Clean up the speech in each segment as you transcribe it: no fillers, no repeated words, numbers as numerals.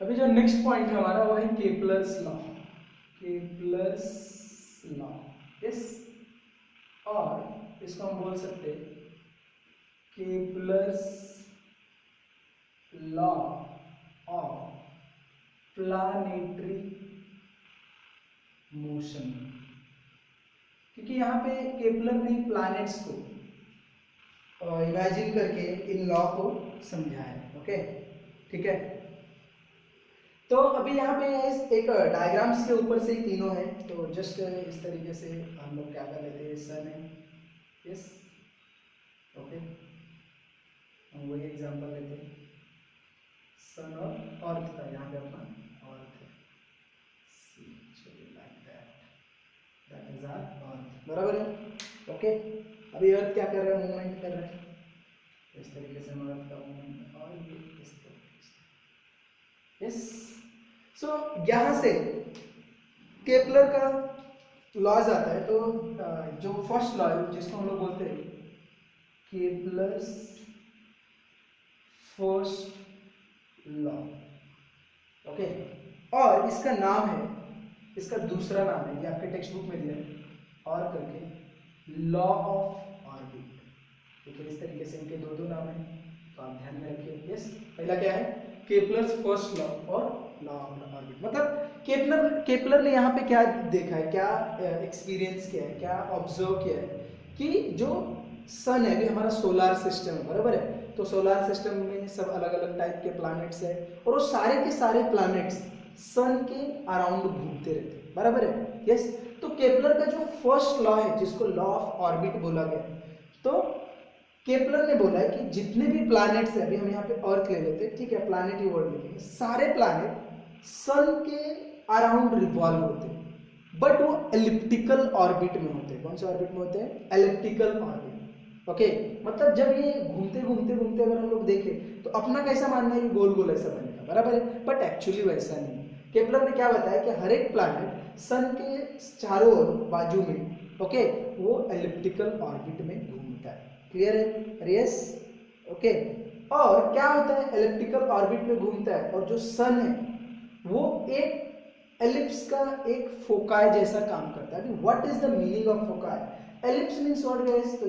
अभी जो next point है हमारा वो है Kepler's law. Kepler's law, yes. और इसको हम बोल सकते हैं Kepler's law of planetary motion, क्योंकि यहाँ पे केपलर ने प्लैनेट्स को इमेजिन करके इन लॉ को समझा है। ओके, ठीक है। तो अभी यहाँ पे एक डायग्राम्स के ऊपर से ही तीनों है, तो जस्ट इस तरीके से हम लोग क्या कर लेते हैं, सन है, यस, ओके, हम वही एग्जांपल लेते हैं, सन और अर्थ का, यहाँ पे अपना अर्थ है, like that is our earth, बराबर है। ओके, अभी अर्थ क्या कर रहा है, मूवमेंट कर रहा है, इस तरीके से हम अर्थ का मूवमेंट, और ये इस तरीके से, यस। सो यहाँ से केपलर का लॉज आता है, तो जो फर्स्ट लॉ है जिसको हम लोग बोलते हैं केपलर्स फर्स्ट लॉ, ओके। और इसका नाम है, इसका दूसरा नाम है, ये आपके टेक्स्ट बुक में दिया है, और करके लॉ ऑफ ऑर्बिट, ठीक है। इस तरीके से इनके दो दो नाम हैं, तो आप ध्यान में रखिए। यस, पहला क्या है, केपलर्स फर्स्ट लॉ और लॉ ऑफ ऑर्बिट। मतलब केपलर ने यहाँ पे क्या देखा है, क्या एक्सपीरियंस किया है, क्या ऑब्जर्व किया है कि जो सन है, अभी हमारा सोलार सिस्टम है, बराबर है, तो सोलार सिस्टम में सब अलग अलग टाइप के प्लैनेट्स है, और वो सारे के सारे प्लैनेट्स सन के अराउंड घूमते रहते हैं, बराबर है, यस। तो केपलर का जो फर्स्ट लॉ है, जिसको लॉ ऑफ ऑर्बिट बोला गया, तो केपलर ने बोला है कि जितने भी प्लैनेट्स हैं, अभी हम यहाँ पे अर्थ ले लेते हैं, ठीक है, प्लैनेट ही वर्ड लिखेंगे, सारे प्लैनेट सन के अराउंड रिवॉल्व होते हैं, बट वो एलिप्टिकल ऑर्बिट में होते हैं। कौन से ऑर्बिट में होते हैं, एलिप्टिकल ऑर्बिट, ओके। मतलब जब ये घूमते घूमते घूमते अगर हम लोग देखें तो अपना कैसा मानना है कि गोल गोल ऐसा बनेगा, बराबर है, बट एक्चुअली वैसा नहीं है। केपलर ने क्या बताया कि हर एक प्लैनेट सन के चारों ओर बाजू में, ओके, वो एलिप्टिकल ऑर्बिट में घूमता है। क्लियर है, यस, ओके। और क्या होता है, एलिप्टिकल ऑर्बिट में घूमता है, और जो सन है वो एक एलिप्स का एक फोकाई जैसा काम करता है। What is the meaning of foci, ellipse means what guys, तो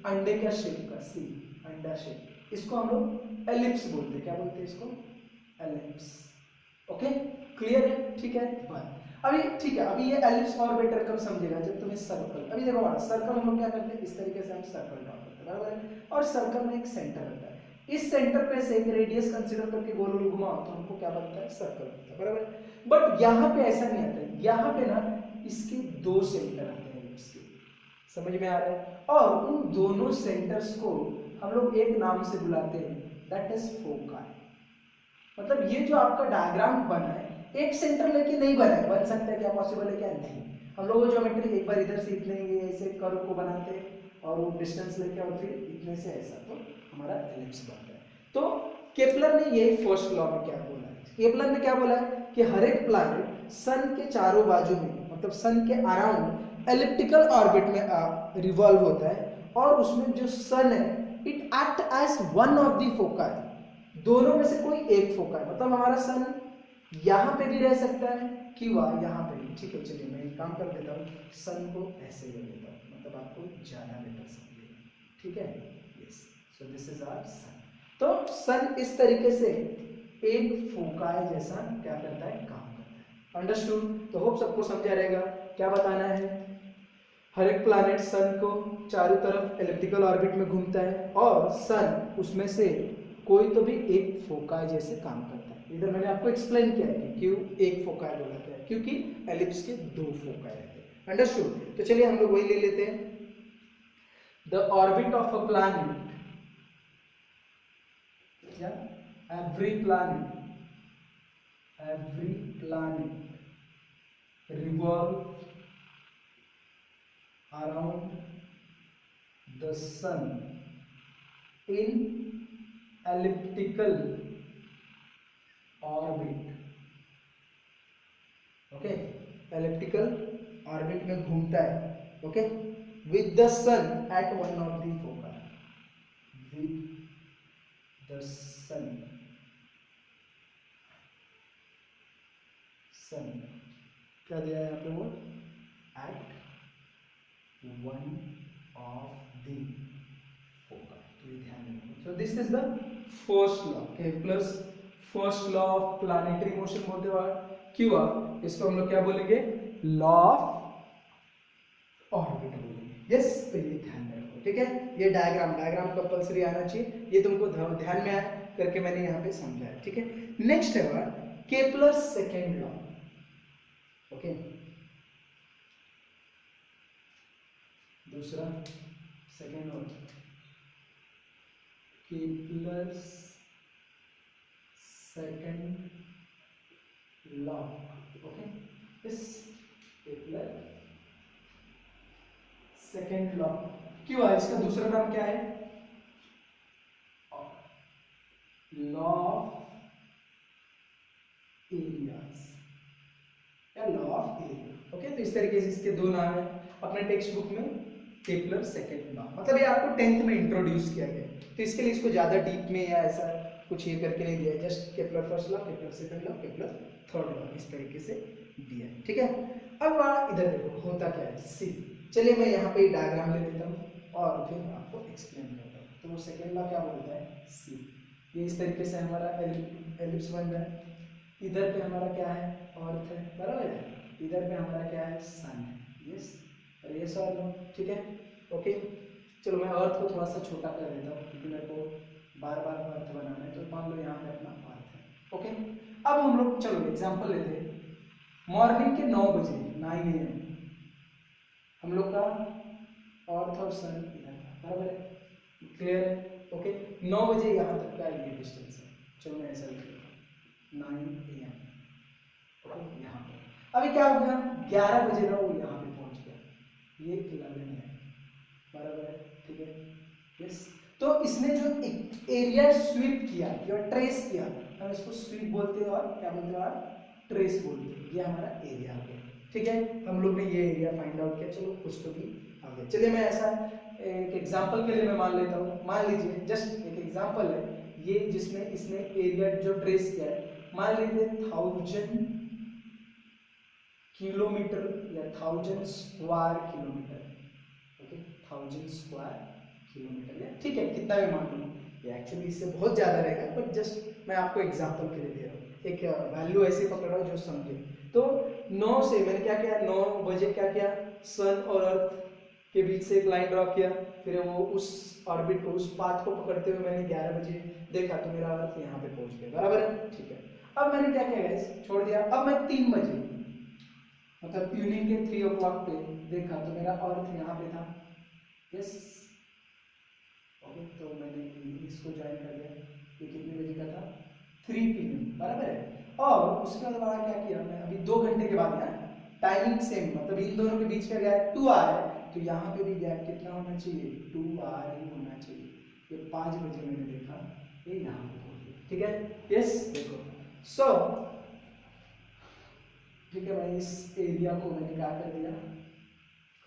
अंडे का शेप का, सी, अंडा शेप, इसको हम लोग एलिप्स बोलते हैं। क्या बोलते हैं इसको, एलिप्स, ओके, क्लियर है, ठीक है। बात अभी ठीक है, अभी ये एलिप्स और बेटर कब समझेगा, जब तुम्हें सर्कल, अभी देखो बात, सर्कल हम लोग क्या करते हैं, इस तरीके से हम सर्कल ड्रॉ करते हैं, बराबर है, और सर्कल में एक सेंटर रहता है, इस सेंटर पे से एक रेडियस कंसीडर करके गोल गोल घुमाओ तो हमको क्या बनता है, सर्कल बनता है, बराबर है। बट यहाँ पे ऐसा नहीं आता है, यहाँ पे ना इसके दो सेंटर आते हैं एलिप्स के, समझ में आ रहा है, और उन दोनों सेंटर्स को हम लोग एक नाम से बुलाते हैं, दैट इज फोकाई। मतलब ये जो आपका डायग्राम बना है, एक सेंटर लेके नहीं बना है, बन सकता है, क्या पॉसिबल है, क्या नहीं। हम लोग ज्योमेट्री एक बार इधर से इतने ऐसे कर्व को बनाते हैं, और वो डिस्टेंस लेके, और फिर इतने से ऐसा, तो हमारा एलिप्स बनता है। तो केपलर ने ये फर्स्ट लॉ में क्या बोला है, केपलर ने क्या बोला है कि हर एक प्लैनेट सन के चारों बाजू में, मतलब सन के अराउंड एलिप्टिकल ऑर्बिट में रिवॉल्व होता है, और उसमें जो सन है it act as one of the foci, दोनों में से कोई एक फोकाई, मतलब हमारा सन यहाँ पे भी रह सकता है कि वह यहाँ पे भी, ठीक है। चलिए मैं एक काम कर देता हूँ, सन को ऐसे ले लेता हूँ, मतलब आपको ज्यादा बेटर समझेगा, ठीक है, yes. So this is our sun. तो सन इस तरीके से एक फोकाई जैसा क्या करता है, काम करता है, अंडरस्टूड। तो होप सबको समझा रहेगा क्या बताना है। हर एक प्लैनेट सन को चारों तरफ एलिप्टिकल ऑर्बिट में घूमता है, और सन उसमें से कोई तो भी एक फोकाई जैसे काम करता है। इधर मैंने आपको एक्सप्लेन किया है कि क्यों एक फोकाई बोला गया है, क्योंकि एलिप्स के दो फोकाई रहते हैं, अंडरस्टूड। तो चलिए हम लोग वही ले लेते हैं, the orbit of a planet, या every planet revolve around the sun in elliptical orbit, okay, elliptical orbit में घूमता है, okay, with the sun at one of the foci, with the sun sun, क्या दिया है यहाँ पे वो, at one of the focus, तो ये ध्यान रखो। So this is the first law, Kepler's first law of planetary motion बोलते हैं। क्यों आप इसको हम लोग क्या बोलेंगे, लॉ ऑफ ऑर्बिट बोलेंगे। यस, तो ये ध्यान में रखो, ठीक है। ये डायग्राम कंपलसरी आना चाहिए, ये तुमको ध्यान में आया करके मैंने यहाँ पे समझाया, ठीक है। नेक्स्ट है हमारा केपलर सेकेंड लॉ। ओके, दूसरा second law, Kepler's second law. Okay, इस केपलर सेकेंड लॉ क्यों है, इसका दूसरा नाम क्या है, लॉ ऑफ एरियाज या लॉ ऑफ एरिया। ओके, तो इस तरीके से इसके दो नाम है अपने टेक्स्ट बुक में, केपलर सेकेंड लॉ। मतलब ये आपको 10th में इंट्रोड्यूस किया गया, तो इसके लिए इसको ज्यादा डीप में या ऐसा कुछ ये करके नहीं दिया, just Kepler first law, Kepler second law, Kepler third law, इस तरीके से दिया है, ठीक है। अब इधर देखो होता क्या है, सी, चलिए मैं यहाँ पे डायग्राम ले लेता हूँ और फिर आपको एक्सप्लेन करता हूँ। तो वो सेकेंड लॉ क्या बोलता है, सी, ये इस तरीके से हमारा एलिप्स बन रहा है, इधर पे हमारा क्या है, अर्थ है, बराबर है, इधर पे हमारा क्या है, सन है। यस, और ये सर लो, ठीक है। ओके, चलो मैं अर्थ को थोड़ा सा छोटा कर देता हूँ क्योंकि मेरे को बार बार अर्थ बनाना है, तो मान लो यहाँ पे अपना अर्थ है। ओके, अब हम लोग चलो एग्जाम्पल लेते हैं, मॉर्निंग के 9 बजे 9 AM हम लोग का अर्थ और सन इधर का, बराबर है, क्लियर है। ओके, 9 बजे यहाँ तक का ये डिस्टेंस है, चलो मैं ऐसा लिख देता हूँ 9 AM। ओके, यहाँ पे अभी क्या हो गया, 11 बजे ना वो यहाँ पे पहुँच गया, ये 11 है, बराबर है, ठीक है। यस, तो इसने जो एरिया स्वीप किया या ट्रेस किया, हम इसको स्वीप बोलते हैं और क्या बोलते हैं, और ट्रेस बोलते हैं, ये हमारा एरिया हो गया, ठीक है। हम लोग ने ये एरिया फाइंड आउट किया, चलो कुछ तो भी आ गया। चलिए मैं ऐसा एक एग्जांपल के लिए मैं मान लेता हूँ, मान लीजिए जस्ट एक एग्जांपल है ये, जिसमें इसने एरिया जो ट्रेस किया है, मान लीजिए 1000 किलोमीटर या 1000 square kilometre. Okay, 1000 square kilometre, या ठीक है कितना भी मान लो, ये एक्चुअली इससे बहुत ज्यादा रहेगा, बट जस्ट मैं आपको एग्जांपल के लिए दे रहा हूँ, एक वैल्यू ऐसे पकड़ा जो समझे। तो 9 से मैंने क्या किया, 9 बजे क्या किया, सन और अर्थ के बीच से एक लाइन ड्रॉ किया, फिर वो उस ऑर्बिट को, उस पाथ को पकड़ते हुए मैंने 11 बजे देखा तो मेरा अर्थ यहाँ पे पहुंच गया, बराबर है, ठीक है। अब मैंने क्या किया गाइस, छोड़ दिया, अब मैं 3 बजे मतलब इवनिंग के 3 o'clock पे देखा तो मेरा अर्थ यहाँ पे था। यस, ओके, तो मैंने इसको ज्वाइन कर लिया, ये कितने बजे का था, 3 PM, बराबर है। और उसके बाद क्या किया मैं, अभी 2 घंटे के बाद ना टाइमिंग सेम, मतलब इन दोनों के बीच का गैप 2 आवर है, तो यहाँ पे भी गैप कितना होना चाहिए, 2 आवर ही होना चाहिए। ये 5 बजे मैंने देखा, ये यहाँ पे पहुंच गया, ठीक है। यस, देखो, सो ठीक है भाई, इस एरिया को मैंने क्या कर दिया,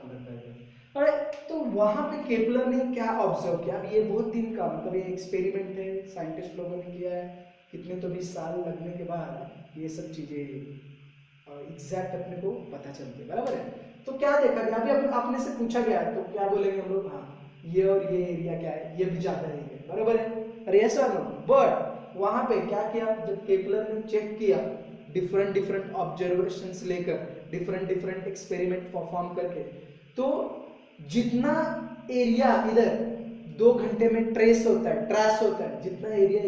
कवर कर दिया। और तो वहां पे केपलर ने क्या ऑब्जर्व किया, अब ये बहुत दिन का मतलब ये एक्सपेरिमेंट है, साइंटिस्ट लोगों ने किया है, कितने तो 20 साल लगने के बाद ये सब चीजें एग्जैक्ट अपने को पता चलती है, बराबर है। तो क्या देखा गया, अभी आपने से पूछा गया है तो क्या बोलेंगे हम लोग, हाँ ये और ये एरिया क्या है, ये भी ज्यादा एरिया है, बराबर है, अरे यस और नो। बट वहां पे क्या किया, जब केपलर ने चेक किया डिफरेंट ऑब्जर्वेशंस लेकर, डिफरेंट एक्सपेरिमेंट परफॉर्म करके, तो जितना एरिया इधर 2 घंटे में ट्रेस होता है, जितना एरिया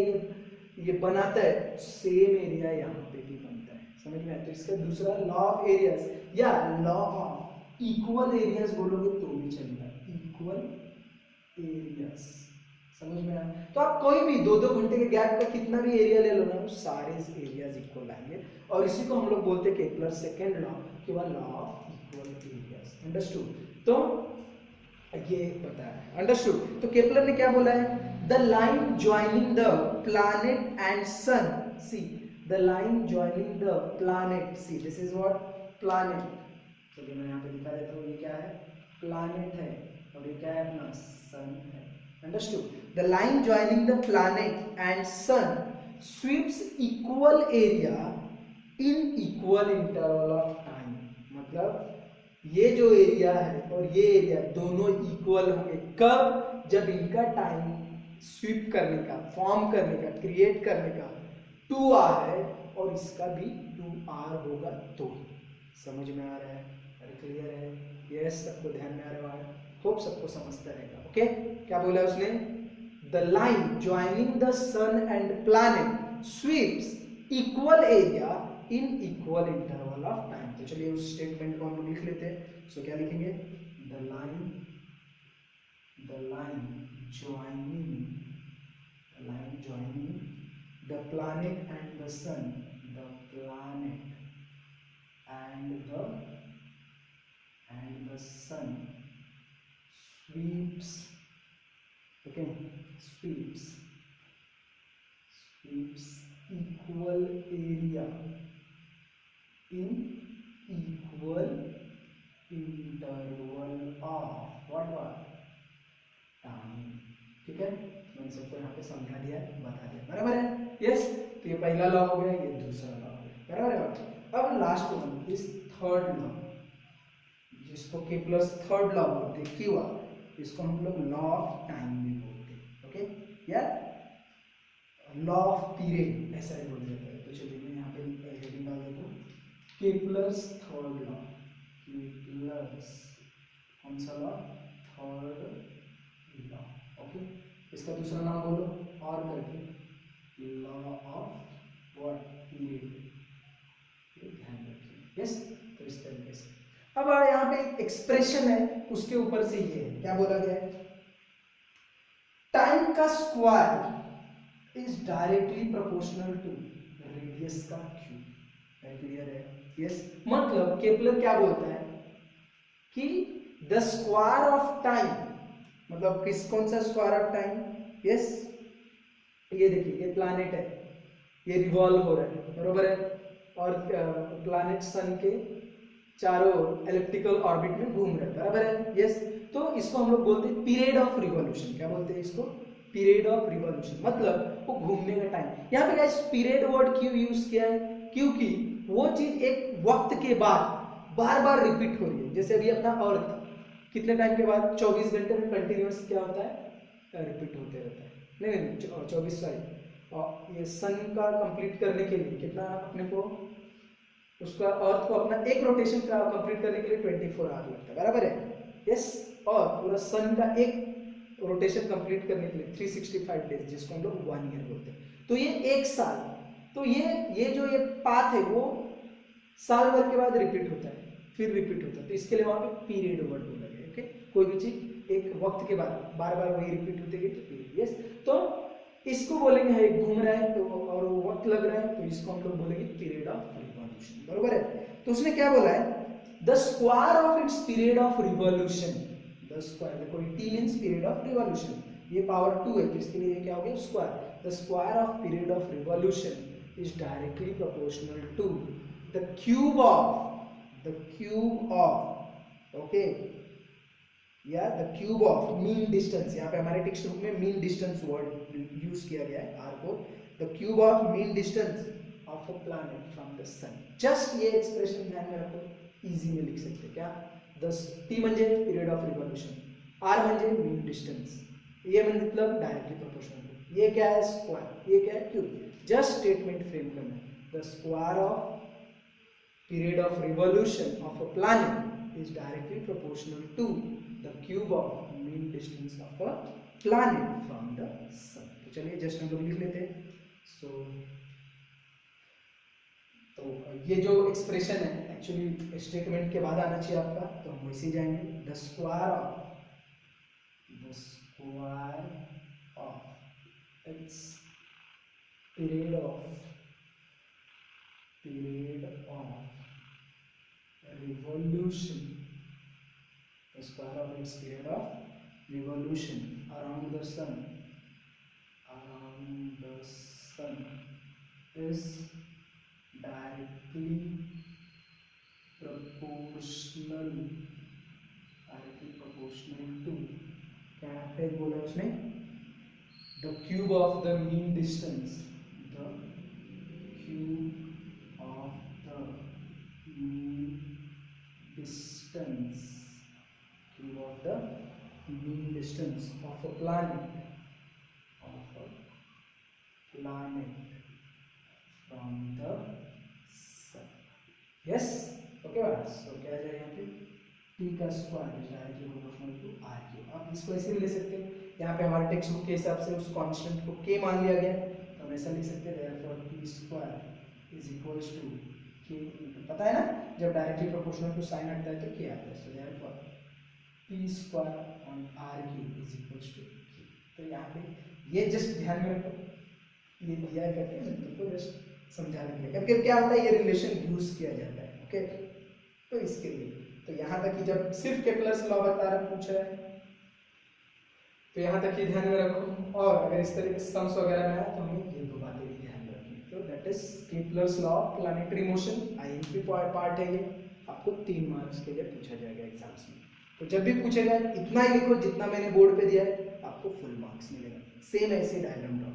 ये बनाता है, सेम एरिया यहाँ पे भी बनता है, समझ में आया। तो इसका दूसरा लॉ ऑफ एरियाज या लॉ ऑफ इक्वल एरियाज बोलोगे तो भी चलेगा, इक्वल एरियाज, समझ में आया। तो आप कोई भी 2-2 घंटे के गैप का कितना भी एरिया ले लो ना, वो सारे एरियाज इक्वल आएंगे, और इसी को हम लोग बोलते हैं केपलर सेकंड लॉ कि law of equal areas. Understood, तो ये पता है, अंडरस्टूड। तो केपलर ने क्या बोला है, the line joining the planet and sun, see the line joining the planet, see this is what, planet, चलिए मैं यहाँ पे दिखा देता हूँ, ये क्या है, प्लैनेट है, और ये क्या है अपना सन है, understood. The line joining the planet and sun sweeps equal area in equal interval of time, मतलब ये जो एरिया है और ये एरिया दोनों इक्वल होंगे। कब? जब इनका टाइम स्वीप करने का, फॉर्म करने का, क्रिएट करने का 2 आवर है और इसका भी 2 आवर होगा तो। समझ में आ रहा है? अरे क्लियर है? यस, सबको ध्यान में आ रहा है? होप सबको समझता रहेगा। ओके, क्या बोला उसने? The line joining the sun and planet sweeps equal area in equal interval of time. तो चलिए उस स्टेटमेंट को हम लोग लिख लेते हैं। सो क्या लिखेंगे? The line joining the planet and the sun, the planet and the sun sweeps, okay, sweeps equal area in equal interval of what time. ठीक है, मैंने सबको यहाँ पे समझा दिया, बता दिया, बराबर है? यस, तो ये पहला लॉ हो गया, ये दूसरा लॉ हो गया, बराबर है? अब last one is third law, जिसको के प्लस थर्ड लॉ बोलते हैं, क्यों? इसको हम लोग लॉ ऑफ टाइम भी बोलते हैं। ओके, या लॉ ऑफ पीरियड ऐसा ही बोल जाता है। तो चलिए मैं यहाँ पे हेडिंग डाल देता हूँ, के प्लस थर्ड लॉ, के प्लस कौन सा लॉ? Third law. ओके, इसका दूसरा नाम बोलो और करके लॉ ऑफ व्हाट? पीरियड। ध्यान रखिए। यस, तो इस तरीके से अब यहाँ पे एक एक्सप्रेशन है, उसके ऊपर से ये क्या बोला गया है? टाइम का square is directly proportional to radius का क्यूब। क्लियर है? यस, मतलब केपलर क्या बोलता है कि द स्क्वायर ऑफ टाइम, मतलब कौन सा स्क्वायर ऑफ टाइम? यस, ये देखिए, ये प्लैनेट है, ये रिवॉल्व हो रहा है, बरोबर है? और प्लैनेट सन के चारों एलिप्टिकल ऑर्बिट में घूम रहा है, बराबर है? यस, तो इसको हम लोग बोलते हैं पीरियड ऑफ रिवॉल्यूशन। क्या बोलते हैं इसको? पीरियड ऑफ रिवॉल्यूशन, मतलब वो घूमने का टाइम। यहाँ पे गाइस पीरियड वर्ड क्यों यूज किया है? क्योंकि वो चीज एक वक्त के बाद बार बार रिपीट हो रही है। जैसे अभी अपना अर्थ कितने टाइम के बाद? 24 घंटे में कंटिन्यूअस क्या होता है? रिपीट होते रहता है। नहीं 24, सॉरी, और ये सन का कंप्लीट करने के लिए कितना अपने को, उसका अर्थ को अपना एक रोटेशन का कंप्लीट करने के लिए 24 आवर लगता है, बराबर है? यस, और पूरा सन का एक रोटेशन कंप्लीट करने के लिए 365 डेज, जिसको हम लोग 1 ईयर बोलते हैं। तो ये 1 साल, तो ये जो ये पाथ है वो साल भर के बाद रिपीट होता है, फिर रिपीट होता है, तो इसके लिए वहां पे पीरियड वर्ड बोला गया। ओके, कोई भी चीज एक वक्त के बाद बार बार वही रिपीट होती है तो पीरियड। यस, तो इसको बोलेंगे है घूम रहा है तो, और वो वक्त लग रहा है, तो इसको हम लोग बोलेंगे पीरियड ऑफ रिवॉल्यूशन, बरोबर है? तो उसने क्या बोला है? The square of its period of revolution, the square, देखो T means period of revolution, ये पावर 2 है, तो इसके लिए क्या हो गया? Square. The square of period of revolution is directly proportional to the cube of okay, या the cube of mean distance. यहाँ पे हमारे टेक्स्ट बुक में मीन डिस्टेंस वर्ड यूज किया गया है, आर को, the cube of mean distance of a planet from the sun. Just ये एक्सप्रेशन ध्यान में रखो, इजी में लिख सकते हैं। क्या? टी म्हणजे पीरियड ऑफ रिवॉल्यूशन, आर म्हणजे मीन डिस्टेंस, ये मतलब डायरेक्टली प्रोपोर्शनल, ये क्या है? स्क्वायर, ये क्या है? क्यूब। जस्ट स्टेटमेंट फ्रेम करना, the square of period of revolution of a planet is directly proportional to the cube of mean distance of a planet from the sun। तो चलिए just हम लोग लिख लेते हैं। तो ये जो एक्सप्रेशन है एक्चुअली स्टेटमेंट के बाद आना चाहिए आपका, तो हम वैसे जाएंगे। The square of its period of revolution, the square of its period of revolution around the sun is directly proportional to, क्या यहाँ पे बोला उसने? the cube of the mean distance, the cube of distance, cube of the mean distance of a planet from the sun. Yes, okay बस, तो क्या आ जाएगा यहाँ पे t का square is directly proportional to r cube. आप इसको ऐसे भी ले सकते हैं, यहाँ पे हमारे टेक्स्ट बुक के हिसाब से उस कांस्टेंट को k मान लिया गया, तो हम ऐसा लिख सकते हैं therefore t square is equals to k, पता है ना जब डायरेक्टली प्रोपोर्शनल टू साइन हटता है तो क्या आता है, so therefore t square on r cube is equals to k। तो यहाँ पे ये जस्ट ध्यान में रखो, ये दिया करके मैं तुमको जस्ट समझाने के लिए, कभी क्या होता है ये रिलेशन यूज किया जाता है, ओके। तो इसके लिए तो यहाँ तक कि जब सिर्फ केपलर्स लॉ बता रहा पूछा है तो यहाँ तक ही ध्यान में रखो, और अगर इस तरह के सम्स वगैरह में आए तो हमें ये दो बातें भी ध्यान में रखनी। तो that is Kepler's law of planetary motion, IMP part है ये, आपको 3 मार्क्स के लिए पूछा जाएगा एग्जाम्स में। तो जब भी पूछेगा इतना ही लिखो जितना मैंने बोर्ड पे दिया है, आपको फुल मार्क्स मिलेगा। सेम ऐसे डायग्राम ड्रॉ